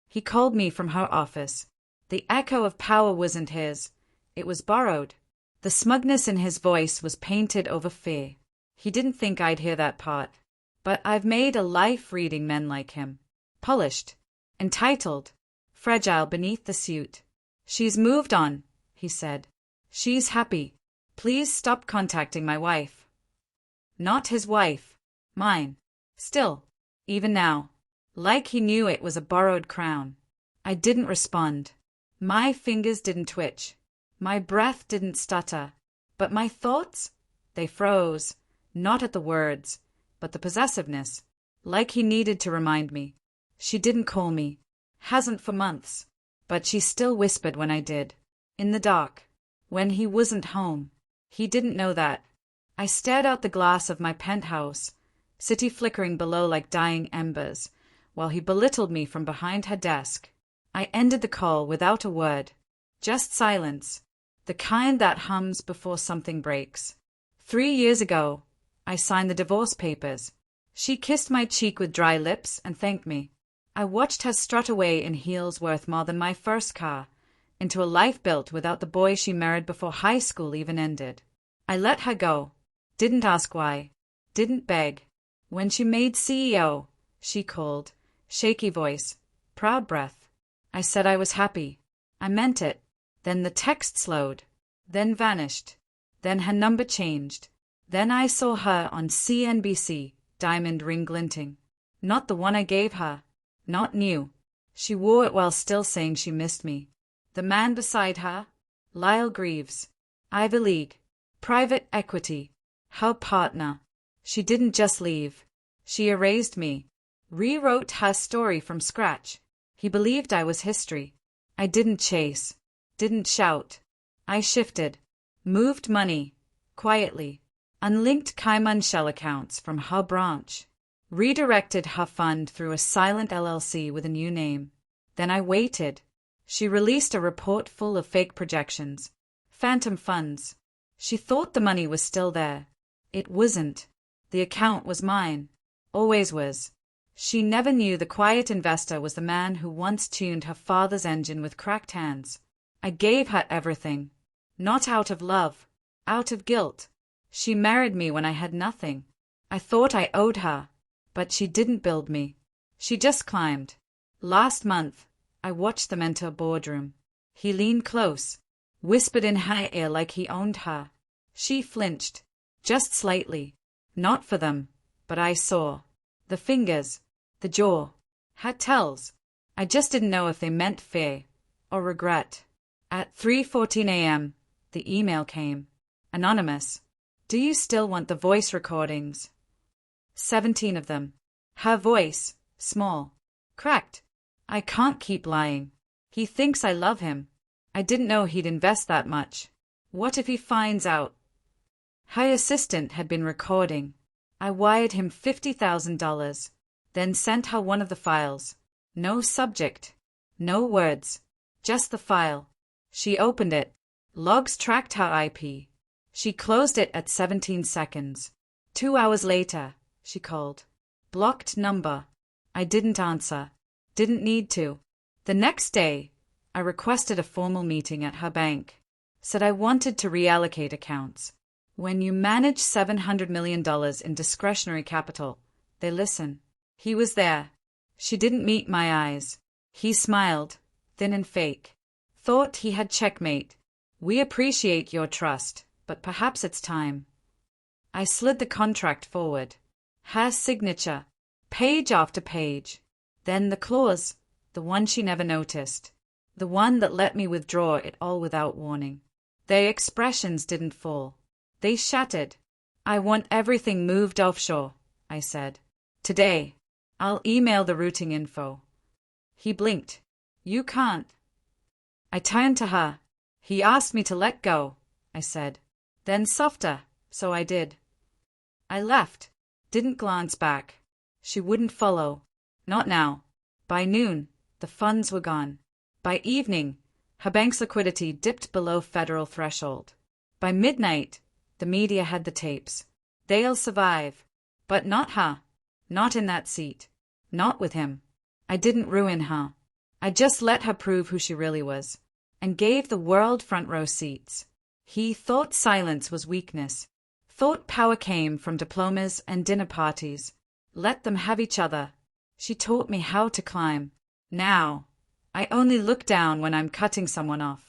He called me from her office. The echo of power wasn't his. It was borrowed. The smugness in his voice was painted over fear. He didn't think I'd hear that part. But I've made a life reading men like him. Polished. Entitled. Fragile beneath the suit. She's moved on, he said. She's happy. Please stop contacting my wife. Not his wife. Mine. Still. Even now. Like he knew it was a borrowed crown. I didn't respond. My fingers didn't twitch. My breath didn't stutter. But my thoughts? They froze. Not at the words, but the possessiveness. Like he needed to remind me. She didn't call me. Hasn't for months. But she still whispered when I did. In the dark. When he wasn't home. He didn't know that. I stared out the glass of my penthouse, city flickering below like dying embers, while he belittled me from behind her desk. I ended the call without a word. Just silence. The kind that hums before something breaks. 3 years ago, I signed the divorce papers. She kissed my cheek with dry lips and thanked me. I watched her strut away in heels worth more than my first car, into a life built without the boy she married before high school even ended. I let her go. Didn't ask why. Didn't beg. When she made CEO, she called, shaky voice, proud breath. I said I was happy. I meant it. Then the text slowed. Then vanished. Then her number changed. Then I saw her on CNBC, diamond ring glinting. Not the one I gave her. Not new. She wore it while still saying she missed me. The man beside her? Lyle Greaves. Ivy League. Private equity. Her partner. She didn't just leave. She erased me. Rewrote her story from scratch. He believed I was history. I didn't chase. Didn't shout. I shifted. Moved money. Quietly. Unlinked Cayman shell accounts from her branch. Redirected her fund through a silent LLC with a new name. Then I waited. She released a report full of fake projections. Phantom funds. She thought the money was still there. It wasn't. The account was mine. Always was. She never knew the quiet investor was the man who once tuned her father's engine with cracked hands. I gave her everything. Not out of love. Out of guilt. She married me when I had nothing. I thought I owed her. But she didn't build me. She just climbed. Last month, I watched them enter a boardroom. He leaned close. Whispered in her ear like he owned her. She flinched. Just slightly. Not for them. But I saw. The fingers. The jaw. Her tells. I just didn't know if they meant fear. Or regret. At 3:14 a.m., the email came. Anonymous. Do you still want the voice recordings? 17 of them. Her voice. Small. Cracked. I can't keep lying. He thinks I love him. I didn't know he'd invest that much. What if he finds out? Her assistant had been recording. I wired him $50,000, then sent her one of the files. No subject. No words. Just the file. She opened it. Logs tracked her IP. She closed it at 17 seconds. 2 hours later, she called. Blocked number. I didn't answer. Didn't need to. The next day, I requested a formal meeting at her bank. Said I wanted to reallocate accounts. When you manage $700 million in discretionary capital, they listen. He was there. She didn't meet my eyes. He smiled, thin and fake. Thought he had checkmate. We appreciate your trust, but perhaps it's time. I slid the contract forward. Her signature. Page after page. Then the clause, the one she never noticed. The one that let me withdraw it all without warning. Their expressions didn't fall. They shattered. I want everything moved offshore, I said. Today. I'll email the routing info. He blinked. You can't. I turned to her. He asked me to let go, I said. Then softer, so I did. I left. Didn't glance back. She wouldn't follow. Not now. By noon, the funds were gone. By evening, her bank's liquidity dipped below federal threshold. By midnight, the media had the tapes. They'll survive. But not her. Not in that seat. Not with him. I didn't ruin her. I just let her prove who she really was, and gave the world front row seats. He thought silence was weakness, thought power came from diplomas and dinner parties. Let them have each other. She taught me how to climb. Now, I only look down when I'm cutting someone off.